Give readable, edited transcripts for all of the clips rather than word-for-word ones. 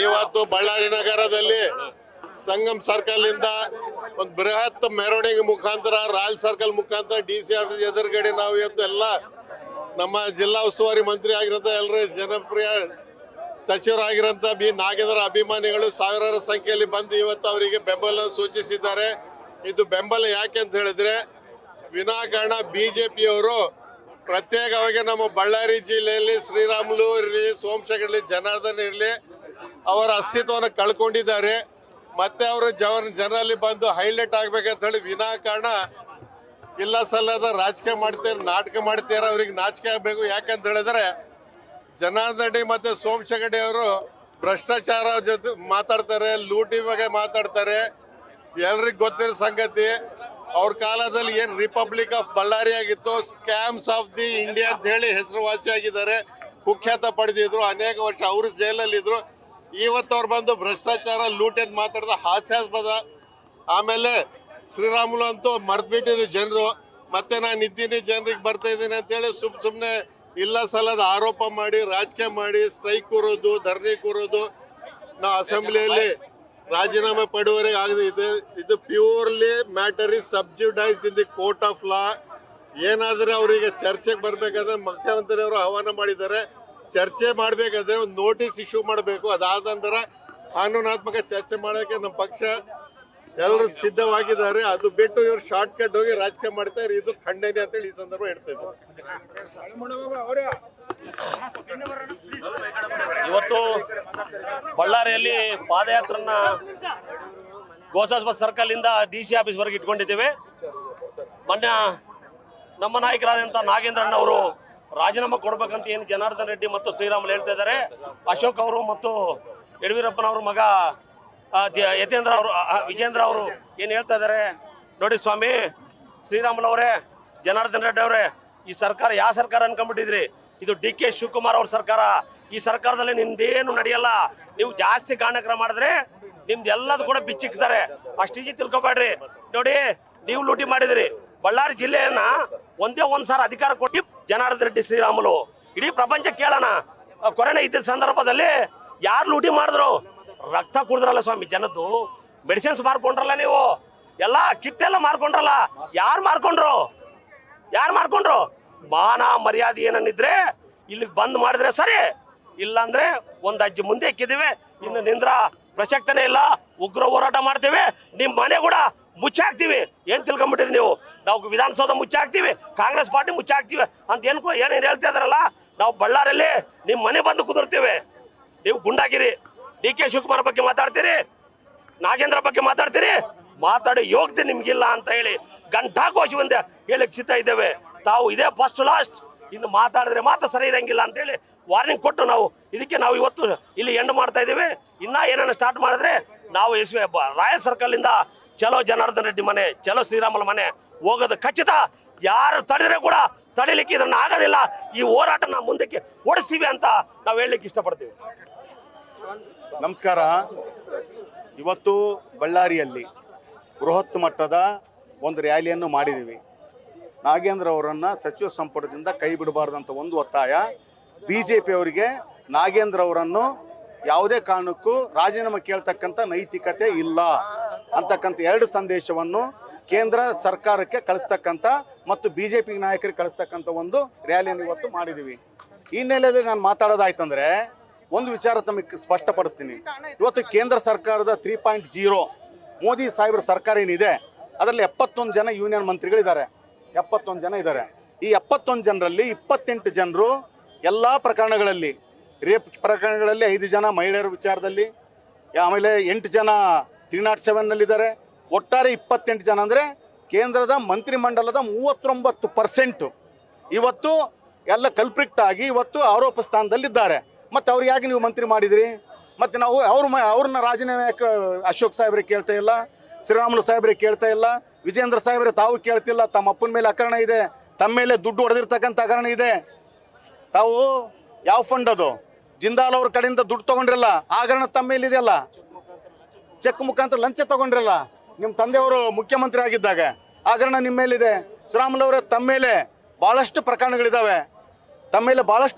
ಇವತ್ತು ಬಳ್ಳಾರಿ ನಗರದಲ್ಲಿ ಸಂಗಮ್ ಸರ್ಕಲ್ ಇಂದ ಒಂದು ಬೃಹತ್ ಮೆರವಣಿಗೆ ಮುಖಾಂತರ ರಾಯಲ್ ಸರ್ಕಲ್ ಮುಖಾಂತರ ಡಿಸಿ ಆಫೀಸ್ ಎದುರುಗಡೆ ನಾವು ಇವತ್ತು ಎಲ್ಲ ನಮ್ಮ ಜಿಲ್ಲಾ ಉಸ್ತುವಾರಿ ಮಂತ್ರಿ ಆಗಿರೋಂಥ ಎಲ್ಲರೂ ಜನಪ್ರಿಯ ಸಚಿವರಾಗಿರೋಂಥ ಬಿ ನಾಗೇಂದ್ರ ಅಭಿಮಾನಿಗಳು ಸಾವಿರಾರು ಸಂಖ್ಯೆಯಲ್ಲಿ ಬಂದು ಇವತ್ತು ಅವರಿಗೆ ಬೆಂಬಲ ಸೂಚಿಸಿದ್ದಾರೆ. ಇದು ಬೆಂಬಲ ಯಾಕೆ ಅಂತ ಹೇಳಿದ್ರೆ ವಿನಾಕಾರಣ ಬಿಜೆಪಿಯವರು ಪ್ರತ್ಯೇಕವಾಗಿ ನಮ್ಮ ಬಳ್ಳಾರಿ ಜಿಲ್ಲೆಯಲ್ಲಿ ಶ್ರೀರಾಮುಲು ಇರಲಿ, ಸೋಮಶೇಖರ್ ಜನಾರ್ದನ್ ಇರಲಿ, ಅವರ ಅಸ್ತಿತ್ವವನ್ನು ಕಳ್ಕೊಂಡಿದ್ದಾರೆ. ಮತ್ತೆ ಅವರು ಜನರಲ್ಲಿ ಬಂದು ಹೈಲೈಟ್ ಆಗ್ಬೇಕಂತ ಹೇಳಿ ವಿನಾಕಾರಣ ಇಲ್ಲ ಸಲ್ಲದ ರಾಜಕೀಯ ಮಾಡ್ತಾರೆ, ನಾಟಕ ಮಾಡ್ತಾರೆ. ಅವ್ರಿಗೆ ನಾಚಿಕೆ ಆಗಬೇಕು. ಯಾಕಂತ ಹೇಳಿದ್ರೆ ಜನಾರ್ದನ್ ರೆಡ್ಡಿ ಮತ್ತೆ ಸೋಮಶೇಖರ್ ಅವರು ಭ್ರಷ್ಟಾಚಾರ ಜೊತೆ ಮಾತಾಡ್ತಾರೆ, ಲೂಟಿ ಬಗ್ಗೆ ಮಾತಾಡ್ತಾರೆ. ಎಲ್ರಿಗೂ ಗೊತ್ತಿರೋ ಸಂಗತಿ. ಅವ್ರ ಕಾಲದಲ್ಲಿ ಏನ್ ರಿಪಬ್ಲಿಕ್ ಆಫ್ ಬಳ್ಳಾರಿ ಆಗಿತ್ತು, ಸ್ಕ್ಯಾಮ್ಸ್ ಆಫ್ ದಿ ಇಂಡಿಯಾ ಅಂತ ಹೇಳಿ ಹೆಸರುವಾಸಿಯಾಗಿದ್ದಾರೆ, ಕುಖ್ಯಾತ ಪಡೆದಿದ್ರು. ಅನೇಕ ವರ್ಷ ಅವರು ಜೈಲಲ್ಲಿ ಇದ್ರು. ಇವತ್ತು ಅವ್ರು ಬಂದು ಭ್ರಷ್ಟಾಚಾರ ಲೂಟಿ ಅಂತ ಮಾತಾಡಿದ ಹಾಸ್ಯಾಸ್ಪದ. ಆಮೇಲೆ ಶ್ರೀರಾಮುಲು ಅಂತೂ ಮರ್ತ್ಬಿಟ್ಟಿದ್ರು ಜನರು. ಮತ್ತೆ ನಾನು ಇದ್ದೀನಿ, ಜನರಿಗೆ ಬರ್ತಾ ಇದ್ದೀನಿ ಅಂತೇಳಿ ಸುಮ್ಮನೆ ಇಲ್ಲ ಸಲ್ಲದ ಆರೋಪ ಮಾಡಿ, ರಾಜಕೀಯ ಮಾಡಿ, ಸ್ಟ್ರೈಕ್ ಕೂರೋದು, ಧರಣಿ ಕೂರೋದು. ನಾವು ಅಸೆಂಬ್ಲಿಯಲ್ಲಿ ರಾಜೀನಾಮೆ ಪಡುವವರೆಗೆ ಆಗದೆ ಇದು purely matter is subjudiced in the court of law. ಏನಾದ್ರೆ ಅವರಿಗೆ ಚರ್ಚೆಗೆ ಬರ್ಬೇಕಾದ್ರೆ ಮುಖ್ಯಮಂತ್ರಿ ಅವರು ಆಹ್ವಾನ ಮಾಡಿದ್ದಾರೆ. ಚರ್ಚೆ ಮಾಡ್ಬೇಕಾದ್ರೆ ಒಂದು ನೋಟಿಸ್ ಇಶ್ಯೂ ಮಾಡಬೇಕು. ಅದಾದ ನಂತರ ಕಾನೂನಾತ್ಮಕ ಚರ್ಚೆ ಮಾಡೋಕೆ ನಮ್ಮ ಪಕ್ಷ ಎಲ್ಲರೂ ಸಿದ್ಧವಾಗಿದ್ದಾರೆ. ಅದು ಬಿಟ್ಟು ಇವರು ಶಾರ್ಟ್ ಕಟ್ ಹೋಗಿ ರಾಜಕೀಯ ಮಾಡ್ತಾರೆ. ಇದು ಖಂಡನೆ ಅಂತೇಳಿ ಈ ಸಂದರ್ಭ ಹೇಳ್ತಾ ಇದ್ದಾರೆ. ಇವತ್ತು ಬಳ್ಳಾರಿಯಲ್ಲಿ ಪಾದಯಾತ್ರನ್ನ ಗೋಸಾಸ್ಪತ್ ಸರ್ಕಲ್ ಇಂದ ಡಿಸಿ ಆಫೀಸ್ ವರೆಗೆ ಇಟ್ಕೊಂಡಿದ್ದೇವೆ. ಮೊನ್ನೆ ನಮ್ಮ ನಾಯಕರಾದಂಥ ನಾಗೇಂದ್ರಣ್ಣ ಅವರು ರಾಜೀನಾಮೆ ಕೊಡ್ಬೇಕಂತ ಏನು ಜನಾರ್ದನ್ ರೆಡ್ಡಿ ಮತ್ತು ಶ್ರೀರಾಮುಲು ಹೇಳ್ತಾ ಇದ್ದಾರೆ. ಅಶೋಕ್ ಅವರು ಮತ್ತು ಯಡಿಯೂರಪ್ಪನವ್ರ ಮಗ ಯತೇಂದ್ರ ಅವರು, ವಿಜೇಂದ್ರ ಅವರು ಏನು ಹೇಳ್ತಾ ಇದ್ದಾರೆ ನೋಡಿ ಸ್ವಾಮಿ. ಶ್ರೀರಾಮುಲು ಅವರೇ, ಜನಾರ್ದನ್ ರೆಡ್ಡಿ ಅವರೇ, ಈ ಸರ್ಕಾರ ಯಾವ ಸರ್ಕಾರ ಅನ್ಕೊಂಡ್ಬಿಟ್ಟಿದ್ರಿ? ಇದು ಡಿ ಕೆ ಶಿವಕುಮಾರ್ ಅವ್ರ ಸರ್ಕಾರ. ಈ ಸರ್ಕಾರದಲ್ಲಿ ನಿಮ್ದೇನು ನಡೆಯಲ್ಲ. ನೀವು ಜಾಸ್ತಿ ಕಾರಣಕ್ರಮ ಮಾಡಿದ್ರೆ ನಿಮ್ದು ಎಲ್ಲದು ಕೂಡ ಬಿಚ್ಚಿಕ್ತಾರೆ. ಅಷ್ಟು ತಿಳ್ಕೊಬೇಡ್ರಿ. ನೋಡಿ, ನೀವು ಲೂಟಿ ಮಾಡಿದ್ರಿ. ಬಳ್ಳಾರಿ ಜಿಲ್ಲೆಯನ್ನ ಒಂದ್ ಸಾರ ಅಧಿಕಾರ ಕೊಟ್ಟು ಜನಾರ್ದನ್ ರೆಡ್ಡಿ, ಶ್ರೀರಾಮುಲು ಇಡೀ ಪ್ರಪಂಚ ಕೇಳೋಣ. ಕೊರೋನಾ ಇದ್ದ ಸಂದರ್ಭದಲ್ಲಿ ಯಾರು ಲೂಟಿ ಮಾಡಿದ್ರು? ರಕ್ತ ಕುಡಿದ್ರಲ್ಲ ಸ್ವಾಮಿ ಜನದ್ದು. ಮೆಡಿಸಿನ್ಸ್ ಮಾರ್ಕೊಂಡ್ರಲ್ಲ ನೀವು, ಎಲ್ಲ ಕಿಟ್ ಎಲ್ಲ ಮಾರ್ಕೊಂಡ್ರಲ್ಲ. ಯಾರು ಮಾರ್ಕೊಂಡ್ರು? ಮಾನ ಮರ್ಯಾದೆ ಏನನ್ನಿದ್ರೆ ಇಲ್ಲಿ ಬಂದ್ ಮಾಡಿದ್ರೆ ಸರಿ, ಇಲ್ಲಾಂದ್ರೆ ಒಂದ್ ಅಜ್ಜಿ ಮುಂದೆ ಇಕ್ಕಿದೀವಿ. ಇನ್ನು ನಿಂದ್ರ ಪ್ರಸಕ್ತನೇ ಇಲ್ಲ. ಉಗ್ರ ಹೋರಾಟ ಮಾಡ್ತೀವಿ. ನಿಮ್ ಮನೆ ಕೂಡ ಮುಚ್ಚಾಕ್ತಿವಿ. ಏನ್ ತಿಳ್ಕೊಂಡ್ಬಿಟ್ಟಿರಿ ನೀವು? ನಾವು ವಿಧಾನಸೌಧ ಮುಚ್ಚಾಕ್ತಿವಿ, ಕಾಂಗ್ರೆಸ್ ಪಾರ್ಟಿ ಮುಚ್ಚಾಕ್ತಿವಿ ಅಂತ ಏನೇನು ಹೇಳ್ತಾ ಇದಾರಲ್ಲ. ನಾವು ಬಳ್ಳಾರಿಯಲ್ಲಿ ನಿಮ್ ಮನೆ ಬಂದು ಕುದುರ್ತೀವಿ. ನೀವು ಗುಂಡಾಗಿರಿ. ಡಿ ಕೆ ಶಿವಕುಮಾರ್ ಬಗ್ಗೆ ಮಾತಾಡ್ತೀರಿ, ನಾಗೇಂದ್ರ ಬಗ್ಗೆ ಮಾತಾಡಿ ಯೋಗ್ಯತೆ ನಿಮ್ಗಿಲ್ಲ ಅಂತ ಹೇಳಿ ಗಂಟಾಘೋಷ ಬಂದೆ ಹೇಳಕ್ ಸಿದ್ಧ ಇದ್ದೇವೆ. ತಾವು ಇದೇ ಫಸ್ಟ್ ಲಾಸ್ಟ್. ಇನ್ನು ಮಾತಾಡಿದ್ರೆ ಮಾತ್ರ ಸರಿ ಇರಂಗಿಲ್ಲ ಅಂತೇಳಿ ವಾರ್ನಿಂಗ್ ಕೊಟ್ಟು ನಾವು ಇವತ್ತು ಇಲ್ಲಿ ಎಂಡ್ ಮಾಡ್ತಾ ಇದ್ದೀವಿ. ಇನ್ನ ಏನೇನು ಸ್ಟಾರ್ಟ್ ಮಾಡಿದ್ರೆ ನಾವು ರಾಯಲ್ ಸರ್ಕಲ್ ಇಂದ ಚಲೋ ಜನಾರ್ದನ್ ರೆಡ್ಡಿ ಮನೆ, ಚಲೋ ಶ್ರೀರಾಮುಲು ಮನೆ ಹೋಗೋದು ಖಚಿತ. ಯಾರು ತಡೆದ್ರೆ ಕೂಡ ತಡಿಲಿಕ್ಕೆ ಇದನ್ನ ಆಗೋದಿಲ್ಲ. ಈ ಹೋರಾಟನ ಮುಂದಕ್ಕೆ ಓಡಿಸ್ತೀವಿ ಅಂತ ನಾವು ಹೇಳಲಿಕ್ಕೆ ಇಷ್ಟಪಡ್ತೀವಿ. ನಮಸ್ಕಾರ. ಇವತ್ತು ಬಳ್ಳಾರಿಯಲ್ಲಿ ಬೃಹತ್ ಮಟ್ಟದ ಒಂದು ರ್ಯಾಲಿಯನ್ನು ಮಾಡಿದ್ದೀವಿ. ನಾಗೇಂದ್ರ ಅವರನ್ನು ಸಚಿವ ಸಂಪುಟದಿಂದ ಕೈ ಬಿಡಬಾರ್ದಂತ ಒಂದು ಒತ್ತಾಯ. BJP ಅವರಿಗೆ ನಾಗೇಂದ್ರ ಅವರನ್ನು ಯಾವುದೇ ಕಾರಣಕ್ಕೂ ರಾಜೀನಾಮೆ ಕೇಳ್ತಕ್ಕಂಥ ನೈತಿಕತೆ ಇಲ್ಲ ಅಂತಕ್ಕಂಥ ಎರಡು ಸಂದೇಶವನ್ನು ಕೇಂದ್ರ ಸರ್ಕಾರಕ್ಕೆ ಕಳಿಸ್ತಕ್ಕಂಥ ಮತ್ತು BJP ನಾಯಕರಿಗೆ ಕಳಿಸ್ತಕ್ಕಂಥ ಒಂದು ರ್ಯಾಲಿಯನ್ನು ಇವತ್ತು ಮಾಡಿದ್ದೀವಿ. ಈ ಹಿನ್ನೆಲೆಯಲ್ಲಿ ನಾನು ಮಾತಾಡೋದಾಯ್ತಂದ್ರೆ ಒಂದು ವಿಚಾರ ತಮಗೆ ಸ್ಪಷ್ಟಪಡಿಸ್ತೀನಿ. ಇವತ್ತು ಕೇಂದ್ರ ಸರ್ಕಾರದ 3.0 ಮೋದಿ ಸಾಹೇಬ್ರ ಸರ್ಕಾರ ಏನಿದೆ ಅದರಲ್ಲಿ 71 ಜನ ಯೂನಿಯನ್ ಮಂತ್ರಿಗಳಿದ್ದಾರೆ. 71 ಜನ ಇದ್ದಾರೆ. ಈ 71 ಜನರಲ್ಲಿ 28 ಜನರು ಎಲ್ಲ ಪ್ರಕರಣಗಳಲ್ಲಿ, ರೇಪ್ ಪ್ರಕರಣಗಳಲ್ಲಿ 5 ಜನ ಮಹಿಳೆಯರ ವಿಚಾರದಲ್ಲಿ, ಆಮೇಲೆ 8 ಜನ 307ನಲ್ಲಿದ್ದಾರೆ. ಒಟ್ಟಾರೆ 28 ಜನ ಅಂದರೆ ಕೇಂದ್ರದ ಮಂತ್ರಿಮಂಡಲದ 39% ಇವತ್ತು ಎಲ್ಲ ಕಲ್ಪ್ರಿಕ್ಟ್ ಆಗಿ ಇವತ್ತು ಆರೋಪ ಸ್ಥಾನದಲ್ಲಿದ್ದಾರೆ. ಮತ್ತು ಅವ್ರಿಗೆ ಯಾಕೆ ನೀವು ಮಂತ್ರಿ ಮಾಡಿದ್ರಿ? ಮತ್ತು ನಾವು ಅವ್ರನ್ನ ರಾಜೀನಾಮೆ ಯಾಕೆ ಅಶೋಕ್ ಸಾಹೇಬ್ರಿಗೆ ಕೇಳ್ತಾ ಇಲ್ಲ, ಶ್ರೀರಾಮುಲು ಸಾಹೇಬ್ರಿಗೆ ಕೇಳ್ತಾ ಇಲ್ಲ, ವಿಜೇಂದ್ರ ಸಾಹೇಬ್ರೆ ತಾವು ಕೇಳ್ತಿಲ್ಲ? ತಮ್ಮ ಅಪ್ಪನ ಮೇಲೆ ಹಗರಣ ಇದೆ, ತಮ್ಮ ಮೇಲೆ ದುಡ್ಡು ಹೊಡೆದಿರ್ತಕ್ಕಂಥ ಹಗರಣ ಇದೆ. ತಾವು ಯಾವ ಫಂಡ್ ಅದು? ಜಿಂದಾಲ್ ಅವ್ರ ಕಡೆಯಿಂದ ದುಡ್ಡು ತೊಗೊಂಡ್ರಲ್ಲ, ಹಗರಣ ತಮ್ಮ ಮೇಲೆ ಇದೆಯಲ್ಲ. ಚೆಕ್ ಮುಖಾಂತರ ಲಂಚ ತೊಗೊಂಡ್ರಲ್ಲ ನಿಮ್ಮ ತಂದೆಯವರು ಮುಖ್ಯಮಂತ್ರಿ ಆಗಿದ್ದಾಗ, ಹಗರಣ ನಿಮ್ಮ ಮೇಲಿದೆ. ಶ್ರೀರಾಮುಲು ಅವರೇ, ತಮ್ಮ ಮೇಲೆ ಭಾಳಷ್ಟು ಪ್ರಕರಣಗಳಿದ್ದಾವೆ.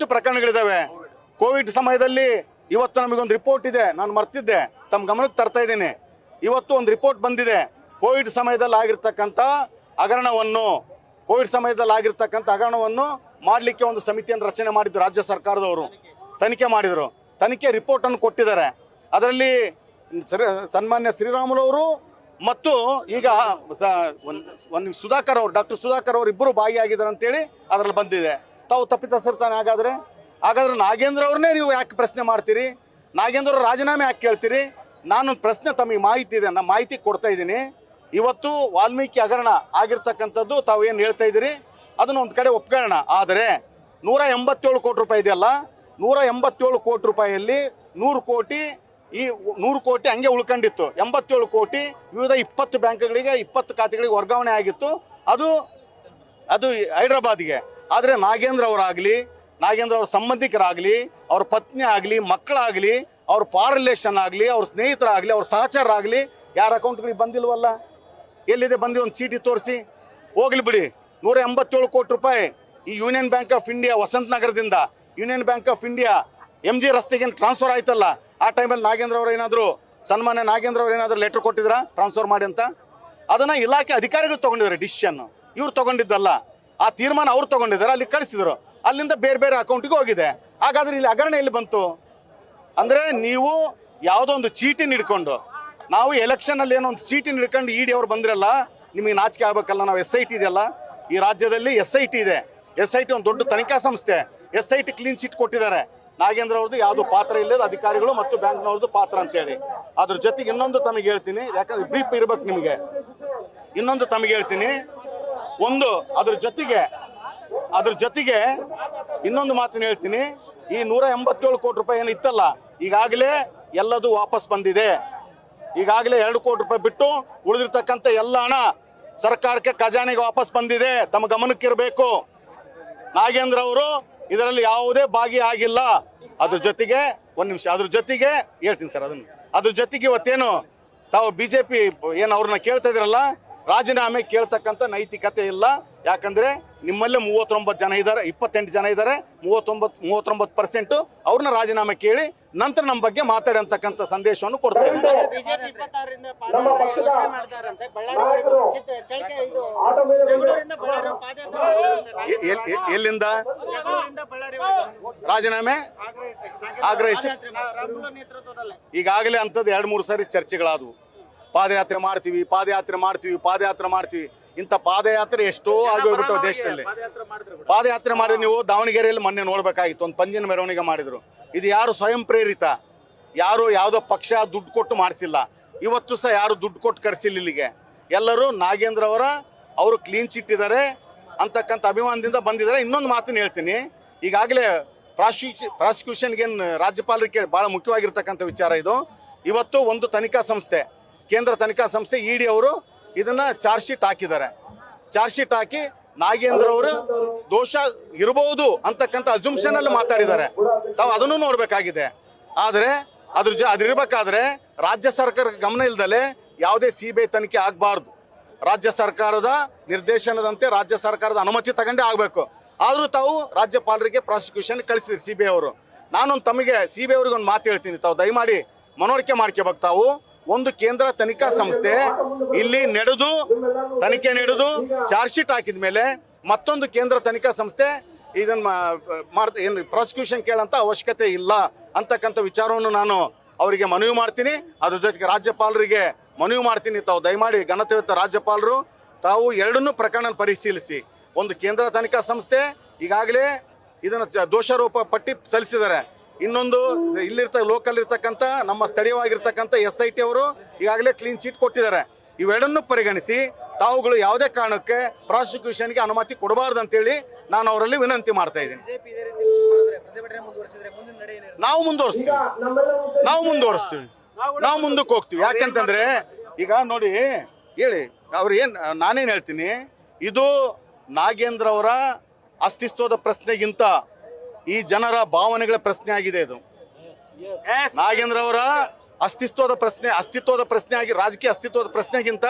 ಕೋವಿಡ್ ಸಮಯದಲ್ಲಿ ಇವತ್ತು ನಮಗೊಂದು ರಿಪೋರ್ಟ್ ಇದೆ, ನಾನು ಮರ್ತಿದ್ದೆ, ತಮ್ಮ ಗಮನಕ್ಕೆ ತರ್ತಾ ಇದ್ದೀನಿ. ಇವತ್ತು ಒಂದು ರಿಪೋರ್ಟ್ ಬಂದಿದೆ, ಕೋವಿಡ್ ಸಮಯದಲ್ಲಿ ಆಗಿರ್ತಕ್ಕಂಥ ಹಗರಣವನ್ನು ಮಾಡಲಿಕ್ಕೆ ಒಂದು ಸಮಿತಿಯನ್ನು ರಚನೆ ಮಾಡಿದ್ರು ರಾಜ್ಯ ಸರ್ಕಾರದವರು. ತನಿಖೆ ಮಾಡಿದರು, ತನಿಖೆ ರಿಪೋರ್ಟನ್ನು ಕೊಟ್ಟಿದ್ದಾರೆ. ಅದರಲ್ಲಿ ಸನ್ಮಾನ್ಯ ಶ್ರೀರಾಮುಲವರು ಮತ್ತು ಈಗ ಸುಧಾಕರ್ ಅವರು, ಡಾಕ್ಟರ್ ಸುಧಾಕರ್ ಅವರು ಇಬ್ಬರು ಭಾಗಿಯಾಗಿದ್ದಾರೆ ಅಂತೇಳಿ ಅದರಲ್ಲಿ ಬಂದಿದೆ. ತಾವು ತಪ್ಪಿತಸ್ಥರು ತಾನೆ. ಹಾಗಾದ್ರೆ ನಾಗೇಂದ್ರ ಅವ್ರನ್ನೇ ನೀವು ಯಾಕೆ ಪ್ರಶ್ನೆ ಮಾಡ್ತೀರಿ? ನಾಗೇಂದ್ರ ಅವ್ರ ರಾಜೀನಾಮೆ ಯಾಕೆ ಕೇಳ್ತೀರಿ? ನಾನು ಪ್ರಶ್ನೆ, ತಮಗೆ ಮಾಹಿತಿ ಇದೆ, ನಾನು ಮಾಹಿತಿ ಕೊಡ್ತಾ ಇದ್ದೀನಿ. ಇವತ್ತು ವಾಲ್ಮೀಕಿ ಹಗರಣ ಆಗಿರ್ತಕ್ಕಂಥದ್ದು ತಾವು ಏನು ಹೇಳ್ತಾ ಇದ್ದೀರಿ ಅದನ್ನು ಒಂದು ಕಡೆ ಒಪ್ಕೊಳ್ಳೋಣ. ಆದರೆ 187 ಕೋಟಿ ರೂಪಾಯಿ ಇದೆಯಲ್ಲ, 187 ಕೋಟಿ ರೂಪಾಯಿಯಲ್ಲಿ 100 ಕೋಟಿ ಈ 100 ಕೋಟಿ ಹಂಗೆ ಉಳ್ಕೊಂಡಿತ್ತು. 87 ಕೋಟಿ ವಿವಿಧ 20 ಬ್ಯಾಂಕ್ಗಳಿಗೆ 20 ಖಾತೆಗಳಿಗೆ ವರ್ಗಾವಣೆ ಆಗಿತ್ತು. ಅದು ಹೈದರಾಬಾದ್ಗೆ. ಆದರೆ ನಾಗೇಂದ್ರ ಅವರಾಗಲಿ, ನಾಗೇಂದ್ರ ಅವ್ರ ಸಂಬಂಧಿಕರಾಗಲಿ, ಅವ್ರ ಪತ್ನಿ ಆಗಲಿ, ಮಕ್ಕಳಾಗಲಿ, ಅವ್ರ ಪಾರ್ ರಿಲೇಷನ್ ಆಗಲಿ, ಅವ್ರ ಸ್ನೇಹಿತರಾಗಲಿ, ಅವ್ರ ಸಹಚರರಾಗಲಿ ಯಾರ ಅಕೌಂಟ್ಗಳಿಗೆ ಬಂದಿಲ್ವಲ್ಲ? ಎಲ್ಲಿದೆ? ಬಂದು ಒಂದು ಚೀಟಿ ತೋರಿಸಿ. ಹೋಗ್ಲಿ ಬಿಡಿ. 187 ಕೋಟಿ ರೂಪಾಯಿ ಈ ಯೂನಿಯನ್ ಬ್ಯಾಂಕ್ ಆಫ್ ಇಂಡಿಯಾ ವಸಂತ ನಗರದಿಂದ union bank of India MG ರಸ್ತೆಗೆ ಟ್ರಾನ್ಸ್ಫರ್ ಆಯ್ತಲ್ಲ, ಆ ಟೈಮಲ್ಲಿ ನಾಗೇಂದ್ರ ಅವರು ಏನಾದರೂ, ಸನ್ಮಾನ್ಯ ನಾಗೇಂದ್ರ ಅವರು ಏನಾದರೂ ಲೆಟರ್ ಕೊಟ್ಟಿದ್ರಾ ಟ್ರಾನ್ಸ್ಫರ್ ಮಾಡಿ ಅಂತ? ಅದನ್ನು ಇಲಾಖೆ ಅಧಿಕಾರಿಗಳು ತೊಗೊಂಡಿದ್ದಾರೆ ಡಿಸಿಷನ್, ಇವ್ರು ತೊಗೊಂಡಿದ್ದಲ್ಲ. ಆ ತೀರ್ಮಾನ ಅವ್ರು ತೊಗೊಂಡಿದ್ದಾರೆ, ಅಲ್ಲಿ ಕಳಿಸಿದ್ರು, ಅಲ್ಲಿಂದ ಬೇರೆ ಬೇರೆ ಅಕೌಂಟಿಗೆ ಹೋಗಿದೆ. ಹಾಗಾದ್ರೆ ಇಲ್ಲಿ ಹಗರಣ ಎಲ್ಲಿ ಬಂತು? ಅಂದರೆ ನೀವು ಯಾವುದೋ ಒಂದು ಚೀಟಿ ಹಿಡ್ಕೊಂಡು, ನಾವು ಎಲೆಕ್ಷನಲ್ಲಿ ಏನೋ ಒಂದು ಚೀಟಿ ಹಿಡ್ಕೊಂಡು ED ಅವ್ರು ಬಂದ್ರಲ್ಲ, ನಿಮಗೆ ನಾಚಿಕೆ ಆಗಬೇಕಲ್ಲ. ನಾವು SIT ಇದೆಯಲ್ಲ, ಈ ರಾಜ್ಯದಲ್ಲಿ SIT ಇದೆ. SIT ಒಂದು ದೊಡ್ಡ ತನಿಖಾ ಸಂಸ್ಥೆ. SIT ಕ್ಲೀನ್ ಚಿಟ್ ಕೊಟ್ಟಿದ್ದಾರೆ. ನಾಗೇಂದ್ರ ಅವ್ರದ್ದು ಯಾವುದು ಪಾತ್ರ ಇಲ್ಲದ ಅಧಿಕಾರಿಗಳು ಮತ್ತು ಬ್ಯಾಂಕ್ನವ್ರದ್ದು ಪಾತ್ರ ಅಂತೇಳಿ. ಅದ್ರ ಜೊತೆಗೆ ಇನ್ನೊಂದು ತಮಗೆ ಹೇಳ್ತೀನಿ, ಯಾಕಂದ್ರೆ ಬ್ರೀಫ್ ಇರ್ಬೇಕು ನಿಮಗೆ. ಇನ್ನೊಂದು ತಮಗೆ ಹೇಳ್ತೀನಿ, ಅದ್ರ ಜೊತೆಗೆ ಇನ್ನೊಂದು ಮಾತನ್ನು ಹೇಳ್ತೀನಿ. ಈ 187 ಕೋಟಿ ರೂಪಾಯಿ ಏನು ಇತ್ತಲ್ಲ, ಈಗಾಗಲೇ ಎಲ್ಲದು ವಾಪಸ್ ಬಂದಿದೆ. ಈಗಾಗಲೇ 2 ಕೋಟಿ ರೂಪಾಯಿ ಬಿಟ್ಟು ಉಳಿದಿರ್ತಕ್ಕಂಥ ಎಲ್ಲ ಹಣ ಸರ್ಕಾರಕ್ಕೆ, ಖಜಾನೆಗೆ ವಾಪಸ್ ಬಂದಿದೆ. ತಮ್ಮ ಗಮನಕ್ಕಿರಬೇಕು. ನಾಗೇಂದ್ರ ಅವರು ಇದರಲ್ಲಿ ಯಾವುದೇ ಭಾಗಿಯಾಗಿಲ್ಲ. ಅದ್ರ ಜೊತೆಗೆ ಒಂದು ನಿಮಿಷ, ಅದ್ರ ಜೊತೆಗೆ ಹೇಳ್ತೀನಿ ಸರ್, ಅದ್ರ ಜೊತೆಗೆ ಇವತ್ತೇನು ತಾವು BJP ಏನು ಅವ್ರನ್ನ ಕೇಳ್ತಾ ಇದ್ರಲ್ಲ, ರಾಜೀನಾಮೆ ಕೇಳ್ತಕ್ಕಂಥ ನೈತಿಕತೆ ಇಲ್ಲ. ಯಾಕಂದ್ರೆ ನಿಮ್ಮಲ್ಲೇ 39 ಜನ ಇದ್ದಾರೆ, 28 ಜನ ಇದ್ದಾರೆ, 39% ಅವ್ರನ್ನ ರಾಜೀನಾಮೆ ಕೇಳಿ ನಂತರ ನಮ್ಮ ಬಗ್ಗೆ ಮಾತಾಡಿ ಅಂತಕ್ಕಂಥ ಸಂದೇಶವನ್ನು ಕೊಡ್ತಾ ಇದ್ದಾರೆ. ಎಲ್ಲಿಂದ ರಾಜೀನಾಮೆ ಆಗ್ರಹಿಸಿ ಈಗಾಗಲೇ ಅಂಥದ್ದು 2-3 ಸಾರಿ ಚರ್ಚೆಗಳಾದವು. ಪಾದಯಾತ್ರೆ ಮಾಡ್ತೀವಿ. ಇಂಥ ಪಾದಯಾತ್ರೆ ಎಷ್ಟೋ ಆಗೋಗ್ಬಿಟ್ಟು ದೇಶದಲ್ಲಿ. ಪಾದಯಾತ್ರೆ ಮಾಡಿ ನೀವು ದಾವಣಗೆರೆಯಲ್ಲಿ ಮೊನ್ನೆ ನೋಡ್ಬೇಕಾಗಿತ್ತು, ಒಂದು ಪಂಜಿನ ಮೆರವಣಿಗೆ ಮಾಡಿದ್ರು. ಇದು ಯಾರು ಸ್ವಯಂ ಪ್ರೇರಿತ, ಯಾರು ಯಾವುದೋ ಪಕ್ಷ ದುಡ್ಡು ಕೊಟ್ಟು ಮಾಡಿಸಿಲ್ಲ. ಇವತ್ತು ಸಹ ಯಾರು ದುಡ್ಡು ಕೊಟ್ಟು ಕರೆಸಿಲ್ಲ ಇಲ್ಲಿಗೆ. ಎಲ್ಲರೂ ನಾಗೇಂದ್ರ ಅವರು ಕ್ಲೀನ್ ಚಿಟ್ ಇದ್ದಾರೆ ಅಂತಕ್ಕಂಥ ಅಭಿಮಾನದಿಂದ ಬಂದಿದ್ದಾರೆ. ಇನ್ನೊಂದು ಮಾತನ್ನು ಹೇಳ್ತೀನಿ, ಈಗಾಗಲೇ ಪ್ರಾಸಿಕ್ಯೂಷನ್ಗೇನು ರಾಜ್ಯಪಾಲರಿಗೆ ಭಾಳ ಮುಖ್ಯವಾಗಿರ್ತಕ್ಕಂಥ ವಿಚಾರ ಇದು. ಇವತ್ತು ಒಂದು ತನಿಖಾ ಸಂಸ್ಥೆ, ಕೇಂದ್ರ ತನಿಖಾ ಸಂಸ್ಥೆ ED ಅವರು ಇದನ್ನ ಚಾರ್ಜ್ ಶೀಟ್ ಹಾಕಿದ್ದಾರೆ. ಚಾರ್ಜ್ ಶೀಟ್ ಹಾಕಿ ನಾಗೇಂದ್ರ ಅವರು ದೋಷ ಇರಬಹುದು ಅಂತಕ್ಕಂಥ ಅಜುಮ್ಷನ್ ಅಲ್ಲಿ ಮಾತಾಡಿದ್ದಾರೆ. ತಾವು ಅದನ್ನು ನೋಡ್ಬೇಕಾಗಿದೆ. ಆದರೆ ಅದಿರ್ಬೇಕಾದ್ರೆ ರಾಜ್ಯ ಸರ್ಕಾರ ಗಮನ ಇಲ್ದಲೆ ಯಾವುದೇ CBI ತನಿಖೆ ಆಗಬಾರ್ದು. ರಾಜ್ಯ ಸರ್ಕಾರದ ನಿರ್ದೇಶನದಂತೆ ರಾಜ್ಯ ಸರ್ಕಾರದ ಅನುಮತಿ ತಗೊಂಡೇ ಆಗಬೇಕು. ಆದರೂ ತಾವು ರಾಜ್ಯಪಾಲರಿಗೆ ಪ್ರಾಸಿಕ್ಯೂಷನ್ ಕಳಿಸಿದ್ರಿ CBI ಅವರು. ನಾನೊಂದು ತಮಗೆ CBI ಅವ್ರಿಗೆ ಒಂದು ಮಾತು ಹೇಳ್ತೀನಿ, ತಾವು ದಯಮಾಡಿ ಮನವರಿಕೆ ಮಾಡ್ಕೋಬೇಕು. ತಾವು ಒಂದು ಕೇಂದ್ರ ತನಿಖಾ ಸಂಸ್ಥೆ ಇಲ್ಲಿ ತನಿಖೆ ನಡೆದು ಚಾರ್ಜ್ ಶೀಟ್ ಹಾಕಿದ ಮೇಲೆ ಮತ್ತೊಂದು ಕೇಂದ್ರ ತನಿಖಾ ಸಂಸ್ಥೆ ಇದನ್ನ ಏನು ಪ್ರಾಸಿಕ್ಯೂಷನ್ ಕೇಳಂತ ಅವಶ್ಯಕತೆ ಇಲ್ಲ ಅಂತಕ್ಕಂಥ ವಿಚಾರವನ್ನು ನಾನು ಅವರಿಗೆ ಮನವಿ ಮಾಡ್ತೀನಿ. ಅದ್ರ ಜೊತೆಗೆ ರಾಜ್ಯಪಾಲರಿಗೆ ಮನವಿ ಮಾಡ್ತೀನಿ, ತಾವು ದಯಮಾಡಿ ಘನತೆಯುತ ರಾಜ್ಯಪಾಲರು ತಾವು ಎರಡನ್ನೂ ಪ್ರಕರಣ ಪರಿಶೀಲಿಸಿ. ಒಂದು ಕೇಂದ್ರ ತನಿಖಾ ಸಂಸ್ಥೆ ಈಗಾಗಲೇ ಇದನ್ನು ದೋಷಾರೋಪ ಪಟ್ಟಿ ಸಲ್ಲಿಸಿದ್ದಾರೆ. ಇನ್ನೊಂದು ಲೋಕಲ್ ಇರ್ತಕ್ಕಂಥ ನಮ್ಮ ಸ್ಥಳೀಯವಾಗಿರ್ತಕ್ಕಂಥ SIT ಅವರು ಈಗಾಗಲೇ ಕ್ಲೀನ್ ಚೀಟ್ ಕೊಟ್ಟಿದ್ದಾರೆ. ಇವೆರಡನ್ನು ಪರಿಗಣಿಸಿ ತಾವುಗಳು ಯಾವುದೇ ಕಾರಣಕ್ಕೆ ಪ್ರಾಸಿಕ್ಯೂಷನ್ಗೆ ಅನುಮತಿ ಕೊಡಬಾರ್ದು ಅಂತೇಳಿ ನಾನು ಅವರಲ್ಲಿ ವಿನಂತಿ ಮಾಡ್ತಾ ಇದ್ದೀನಿ. ನಾವು ಮುಂದಕ್ಕೆ ಹೋಗ್ತೀವಿ. ಯಾಕೆಂತಂದ್ರೆ ಈಗ ನೋಡಿ ಹೇಳಿ ನಾನೇನು ಹೇಳ್ತೀನಿ, ಇದು ನಾಗೇಂದ್ರ ಅವರ ಅಸ್ತಿತ್ವದ ಪ್ರಶ್ನೆಗಿಂತ ಈ ಜನರ ಭಾವನೆಗಳ ಪ್ರಶ್ನೆ ಆಗಿದೆ. ಇದು ನಾಗೇಂದ್ರ ಅವರ ಅಸ್ತಿತ್ವದ ಪ್ರಶ್ನೆ ಆಗಿ ರಾಜಕೀಯ ಅಸ್ತಿತ್ವದ ಪ್ರಶ್ನೆಗಿಂತ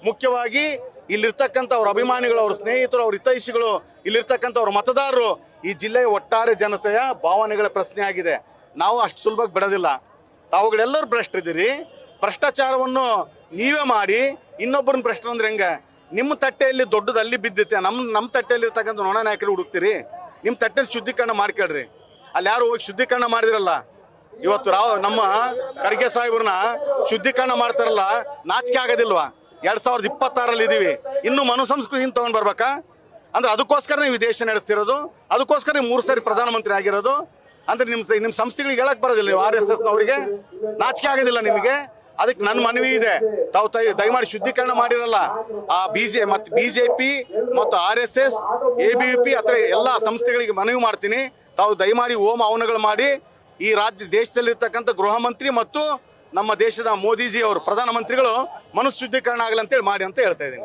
ಮುಖ್ಯವಾಗಿ ಇಲ್ಲಿರ್ತಕ್ಕಂಥ ಅವ್ರ ಅಭಿಮಾನಿಗಳು, ಅವ್ರ ಸ್ನೇಹಿತರು, ಅವ್ರ ಹಿತೈಷಿಗಳು, ಇಲ್ಲಿರ್ತಕ್ಕಂಥ ಅವ್ರ ಮತದಾರರು, ಈ ಜಿಲ್ಲೆಯ ಒಟ್ಟಾರೆ ಜನತೆಯ ಭಾವನೆಗಳ ಪ್ರಶ್ನೆ ಆಗಿದೆ. ನಾವು ಅಷ್ಟು ಸುಲಭವಾಗಿ ಬಿಡೋದಿಲ್ಲ. ತಾವುಗಳೆಲ್ಲರೂ ಭ್ರಷ್ಟರಿದ್ದೀರಿ. ಭ್ರಷ್ಟಾಚಾರವನ್ನು ನೀವೇ ಮಾಡಿ ಇನ್ನೊಬ್ಬರನ್ನ ಭ್ರಷ್ಟರು ಅಂದ್ರೆ ಹೆಂಗೆ? ನಿಮ್ಮ ತಟ್ಟೆಯಲ್ಲಿ ದೊಡ್ಡದು ಅಲ್ಲಿ ಬಿದ್ದಿತ್ತೆ, ನಮ್ಮ ತಟ್ಟೆಯಲ್ಲಿ ಇರ್ತಕ್ಕಂಥ ನೊಣ ನಾಯಕರು ಹುಡುಕ್ತೀರಿ. ನಿಮ್ಮ ತಟ್ಟೆಯಲ್ಲಿ ಶುದ್ಧೀಕರಣ ಮಾಡ್ಕೊಳ್ರಿ. ಅಲ್ಲಿ ಯಾರು ಹೋಗಿ ಶುದ್ಧೀಕರಣ ಮಾಡಿದ್ರಲ್ಲ, ಇವತ್ತು ನಮ್ಮ ಖರ್ಗೆ ಸಾಹೇಬ್ರನ್ನ ಶುದ್ಧೀಕರಣ ಮಾಡ್ತಾರಲ್ಲ, ನಾಚಿಕೆ ಆಗೋದಿಲ್ವಾ? 2026 ಇದೀವಿ, ಇನ್ನು ಮನುಸಂಸ್ಕೃತಿನ ತಗೊಂಡ್ ಬರ್ಬೇಕಾ? ಅಂದ್ರೆ ಅದಕ್ಕೋಸ್ಕರ ನೀವು ಈ ದೇಶ ನಡೆಸ್ತಿರೋದು, ಅದಕ್ಕೋಸ್ಕರ 3 ಸಾರಿ ಪ್ರಧಾನಮಂತ್ರಿ ಆಗಿರೋದು. ಅಂದ್ರೆ ನಿಮ್ಮ ಸಂಸ್ಥೆಗಳಿಗೆ ಹೇಳಕ್ ಬರೋದಿಲ್ಲ ನೀವು RSS ನವರಿಗೆ? ನಾಚಿಕೆ ಆಗೋದಿಲ್ಲ ನಿಮಗೆ? ಅದಕ್ಕೆ ನನ್ನ ಮನವಿ ಇದೆ, ತಾವು ದಯಮಾಡಿ ಶುದ್ಧೀಕರಣ ಮಾಡಿರಲ್ಲ ಆ BJP ಮತ್ತು RSS ABVP ಅಥವಾ ಎಲ್ಲ ಸಂಸ್ಥೆಗಳಿಗೆ ಮನವಿ ಮಾಡ್ತೀನಿ, ತಾವು ದಯಮಾಡಿ ಹೋಮ ಹವನಗಳು ಮಾಡಿ ಈ ದೇಶದಲ್ಲಿರ್ತಕ್ಕಂಥ ಗೃಹ ಮಂತ್ರಿ ಮತ್ತು ನಮ್ಮ ದೇಶದ ಮೋದಿಜಿ ಅವರು ಪ್ರಧಾನಮಂತ್ರಿಗಳು ಮನಸ್ಸು ಶುದ್ಧೀಕರಣ ಆಗಲಿ ಅಂತೇಳಿ ಮಾಡಿ ಅಂತ ಹೇಳ್ತಾ ಇದ್ದೀನಿ.